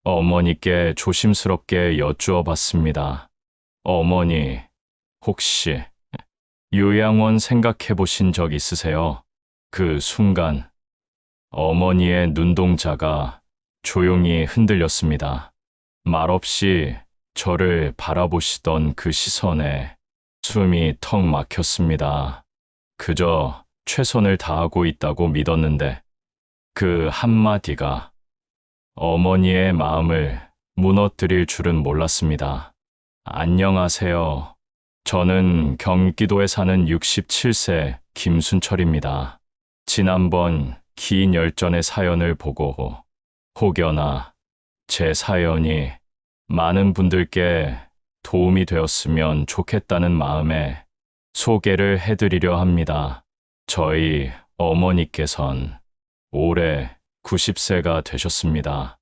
어머니께 조심스럽게 여쭈어 봤습니다. 어머니, 혹시 요양원 생각해 보신 적 있으세요? 그 순간 어머니의 눈동자가 조용히 흔들렸습니다. 말없이 저를 바라보시던 그 시선에 숨이 턱 막혔습니다. 그저 최선을 다하고 있다고 믿었는데 그 한마디가 어머니의 마음을 무너뜨릴 줄은 몰랐습니다. 안녕하세요. 저는 경기도에 사는 67세 김순철입니다. 지난번 긴 열전의 사연을 보고 혹여나 제 사연이 많은 분들께 도움이 되었으면 좋겠다는 마음에 소개를 해드리려 합니다. 저희 어머니께선 올해 90세가 되셨습니다.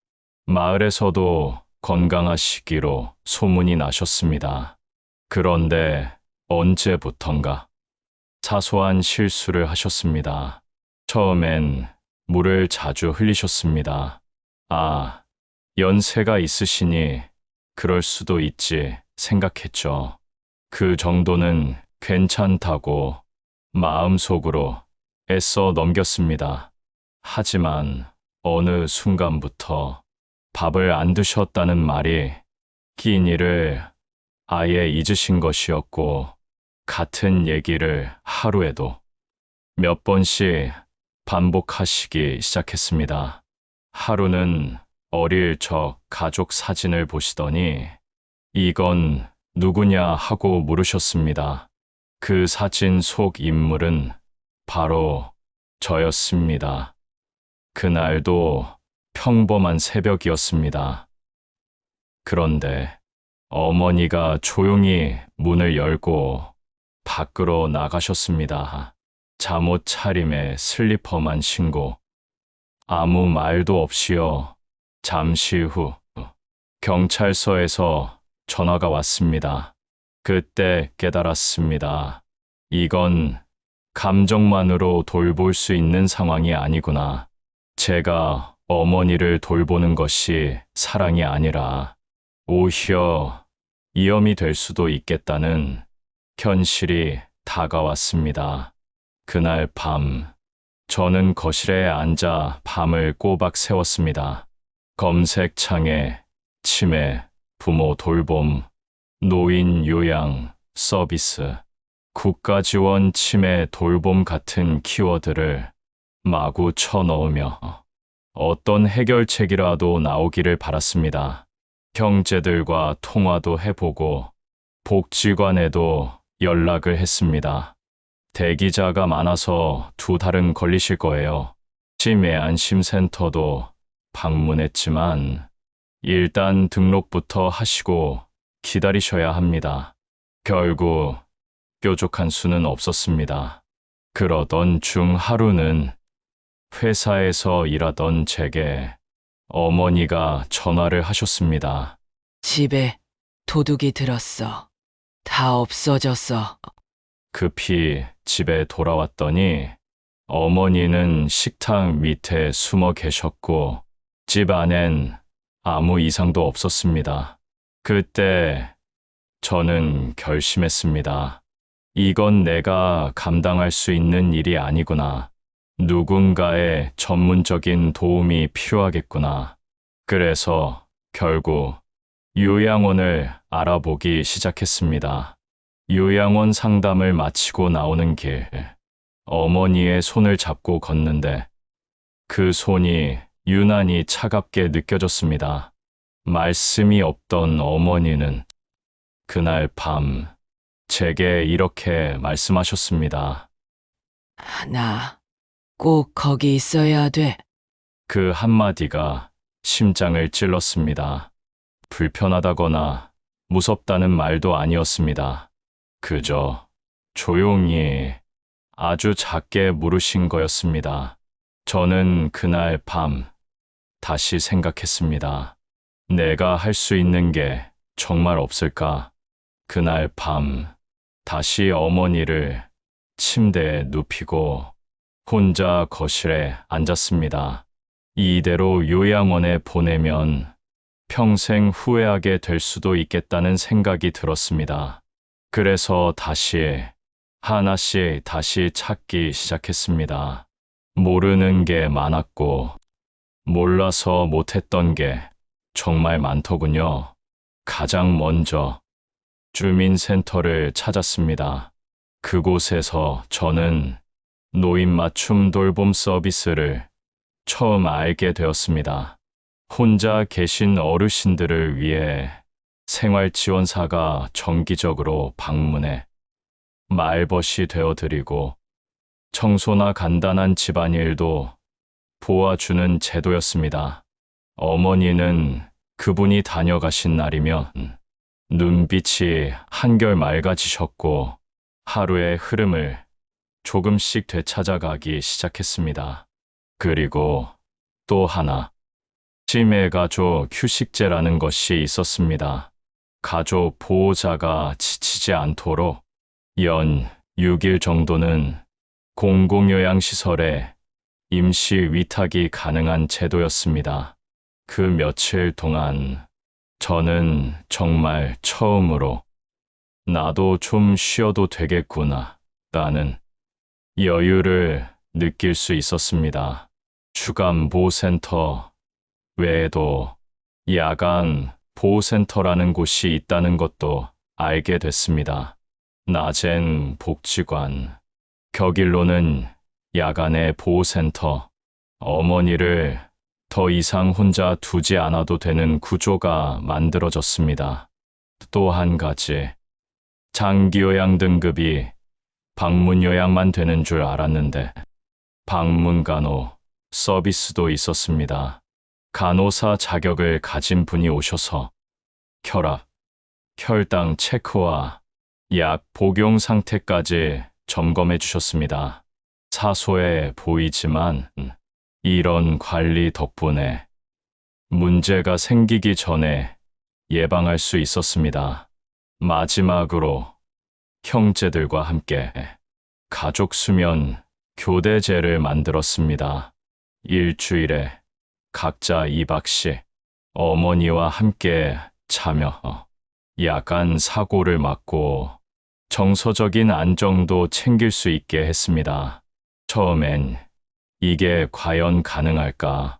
마을에서도 건강하시기로 소문이 나셨습니다. 그런데 언제부턴가 사소한 실수를 하셨습니다. 처음엔 물을 자주 흘리셨습니다. 아, 연세가 있으시니 그럴 수도 있지 생각했죠. 그 정도는 괜찮다고 마음속으로 애써 넘겼습니다. 하지만 어느 순간부터 밥을 안 드셨다는 말이 긴 일을 아예 잊으신 것이었고, 같은 얘기를 하루에도 몇 번씩 반복하시기 시작했습니다. 하루는 어릴 적 가족 사진을 보시더니 이건 누구냐 하고 물으셨습니다. 그 사진 속 인물은 바로 저였습니다. 그날도 평범한 새벽이었습니다. 그런데 어머니가 조용히 문을 열고 밖으로 나가셨습니다. 잠옷 차림에 슬리퍼만 신고 아무 말도 없이요. 잠시 후 경찰서에서 전화가 왔습니다. 그때 깨달았습니다. 이건 감정만으로 돌볼 수 있는 상황이 아니구나. 제가 어머니를 돌보는 것이 사랑이 아니라 오히려 위험이 될 수도 있겠다는 현실이 다가왔습니다. 그날 밤, 저는 거실에 앉아 밤을 꼬박 새웠습니다. 검색창에 치매, 부모 돌봄, 노인 요양, 서비스, 국가 지원 치매 돌봄 같은 키워드를 마구 쳐넣으며 어떤 해결책이라도 나오기를 바랐습니다. 형제들과 통화도 해보고 복지관에도 연락을 했습니다. 대기자가 많아서 2달은 걸리실 거예요. 치매 안심센터도 방문했지만 일단 등록부터 하시고 기다리셔야 합니다. 결국 뾰족한 수는 없었습니다. 그러던 중 하루는 회사에서 일하던 제게 어머니가 전화를 하셨습니다. 집에 도둑이 들었어. 다 없어졌어. 급히 집에 돌아왔더니 어머니는 식탁 밑에 숨어 계셨고 집 안엔 아무 이상도 없었습니다. 그때 저는 결심했습니다. 이건 내가 감당할 수 있는 일이 아니구나. 누군가의 전문적인 도움이 필요하겠구나. 그래서 결국 요양원을 알아보기 시작했습니다. 요양원 상담을 마치고 나오는 길, 어머니의 손을 잡고 걷는데 그 손이 유난히 차갑게 느껴졌습니다. 말씀이 없던 어머니는 그날 밤 제게 이렇게 말씀하셨습니다. 나 꼭 거기 있어야 돼. 그 한마디가 심장을 찔렀습니다. 불편하다거나 무섭다는 말도 아니었습니다. 그저 조용히 아주 작게 물으신 거였습니다. 저는 그날 밤 다시 생각했습니다. 내가 할 수 있는 게 정말 없을까? 그날 밤 다시 어머니를 침대에 눕히고 혼자 거실에 앉았습니다. 이대로 요양원에 보내면 평생 후회하게 될 수도 있겠다는 생각이 들었습니다. 그래서 하나씩 다시 찾기 시작했습니다. 모르는 게 많았고, 몰라서 못했던 게 정말 많더군요. 가장 먼저 주민센터를 찾았습니다. 그곳에서 저는 노인 맞춤 돌봄 서비스를 처음 알게 되었습니다. 혼자 계신 어르신들을 위해 생활지원사가 정기적으로 방문해 말벗이 되어드리고 청소나 간단한 집안일도 도와주는 제도였습니다. 어머니는 그분이 다녀가신 날이면 눈빛이 한결 맑아지셨고 하루의 흐름을 조금씩 되찾아가기 시작했습니다. 그리고 또 하나, 치매 가족 휴식제라는 것이 있었습니다. 가족 보호자가 지치지 않도록 연 6일 정도는 공공요양시설에 임시 위탁이 가능한 제도였습니다. 그 며칠 동안 저는 정말 처음으로 나도 좀 쉬어도 되겠구나 라는 여유를 느낄 수 있었습니다. 주간 보호센터 외에도 야간 보호센터라는 곳이 있다는 것도 알게 됐습니다. 낮엔 복지관, 격일로는 야간의 보호센터, 어머니를 더 이상 혼자 두지 않아도 되는 구조가 만들어졌습니다. 또 한 가지, 장기요양 등급이 방문요양만 되는 줄 알았는데 방문간호 서비스도 있었습니다. 간호사 자격을 가진 분이 오셔서 혈압, 혈당 체크와 약 복용 상태까지 점검해 주셨습니다. 사소해 보이지만 이런 관리 덕분에 문제가 생기기 전에 예방할 수 있었습니다. 마지막으로 형제들과 함께 가족 수면 교대제를 만들었습니다. 일주일에 각자 2박씩 어머니와 함께 자며 야간 사고를 막고 정서적인 안정도 챙길 수 있게 했습니다. 처음엔 이게 과연 가능할까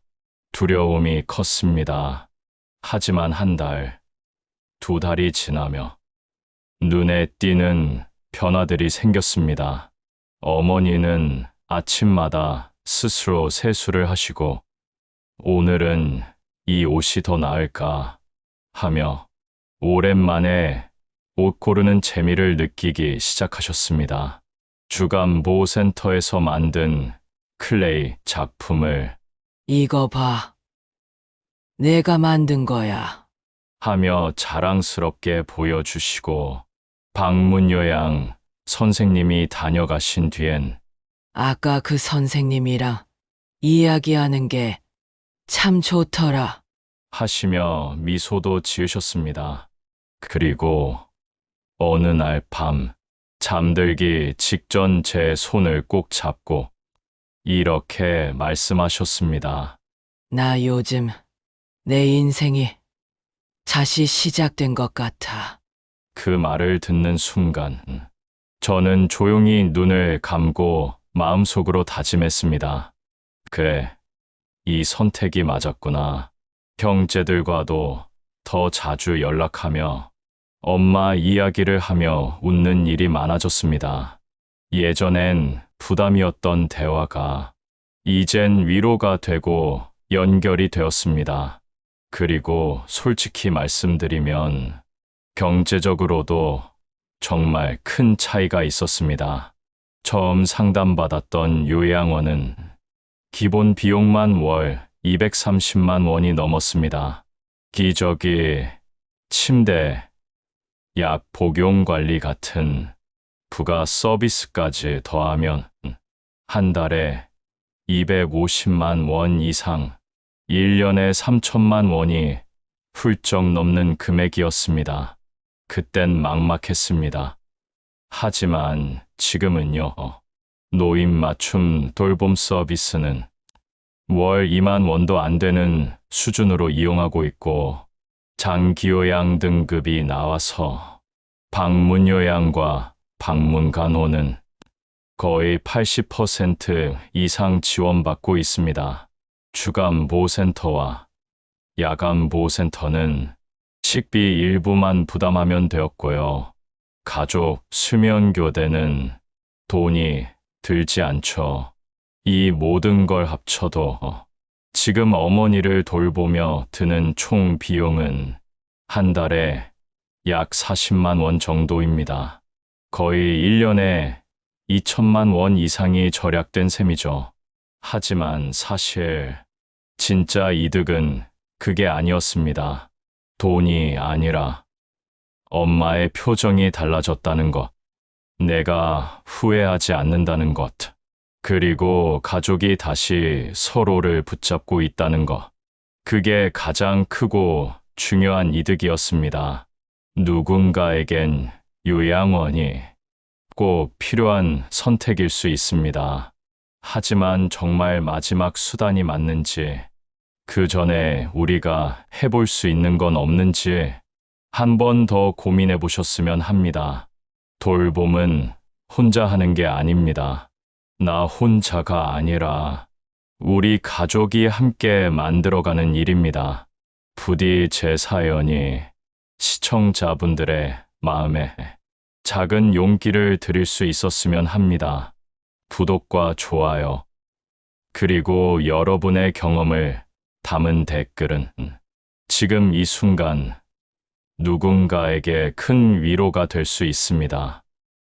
두려움이 컸습니다. 하지만 한 달, 두 달이 지나며 눈에 띄는 변화들이 생겼습니다. 어머니는 아침마다 스스로 세수를 하시고 오늘은 이 옷이 더 나을까 하며 오랜만에 옷 고르는 재미를 느끼기 시작하셨습니다. 주간 보호센터에서 만든 클레이 작품을 이거 봐. 내가 만든 거야. 하며 자랑스럽게 보여주시고 방문요양 선생님이 다녀가신 뒤엔 아까 그 선생님이랑 이야기하는 게 참 좋더라. 하시며 미소도 지으셨습니다. 그리고 어느 날 밤 잠들기 직전 제 손을 꼭 잡고 이렇게 말씀하셨습니다. 나 요즘 내 인생이 다시 시작된 것 같아. 그 말을 듣는 순간 저는 조용히 눈을 감고 마음속으로 다짐했습니다. 그래, 이 선택이 맞았구나. 형제들과도 더 자주 연락하며 엄마 이야기를 하며 웃는 일이 많아졌습니다. 예전엔 부담이었던 대화가 이젠 위로가 되고 연결이 되었습니다. 그리고 솔직히 말씀드리면 경제적으로도 정말 큰 차이가 있었습니다. 처음 상담받았던 요양원은 기본 비용만 월 230만 원이 넘었습니다. 기저귀, 침대, 약 복용 관리 같은 부가 서비스까지 더하면 한 달에 250만 원 이상, 1년에 3천만 원이 훌쩍 넘는 금액이었습니다. 그땐 막막했습니다. 하지만 지금은요, 노인 맞춤 돌봄 서비스는 월 2만 원도 안 되는 수준으로 이용하고 있고 장기요양 등급이 나와서 방문요양과 방문간호는 거의 80% 이상 지원받고 있습니다. 주간보호센터와 야간보호센터는 식비 일부만 부담하면 되었고요. 가족 수면교대는 돈이 들지 않죠. 이 모든 걸 합쳐도 지금 어머니를 돌보며 드는 총 비용은 한 달에 약 40만 원 정도입니다. 거의 1년에 2천만 원 이상이 절약된 셈이죠. 하지만 사실 진짜 이득은 그게 아니었습니다. 돈이 아니라 엄마의 표정이 달라졌다는 것, 내가 후회하지 않는다는 것, 그리고 가족이 다시 서로를 붙잡고 있다는 것, 그게 가장 크고 중요한 이득이었습니다. 누군가에겐 요양원이 꼭 필요한 선택일 수 있습니다. 하지만 정말 마지막 수단이 맞는지, 그 전에 우리가 해볼 수 있는 건 없는지 한 번 더 고민해 보셨으면 합니다. 돌봄은 혼자 하는 게 아닙니다. 나 혼자가 아니라 우리 가족이 함께 만들어가는 일입니다. 부디 제 사연이 시청자분들의 마음에 작은 용기를 드릴 수 있었으면 합니다. 구독과 좋아요, 그리고 여러분의 경험을 담은 댓글은 지금 이 순간 누군가에게 큰 위로가 될 수 있습니다.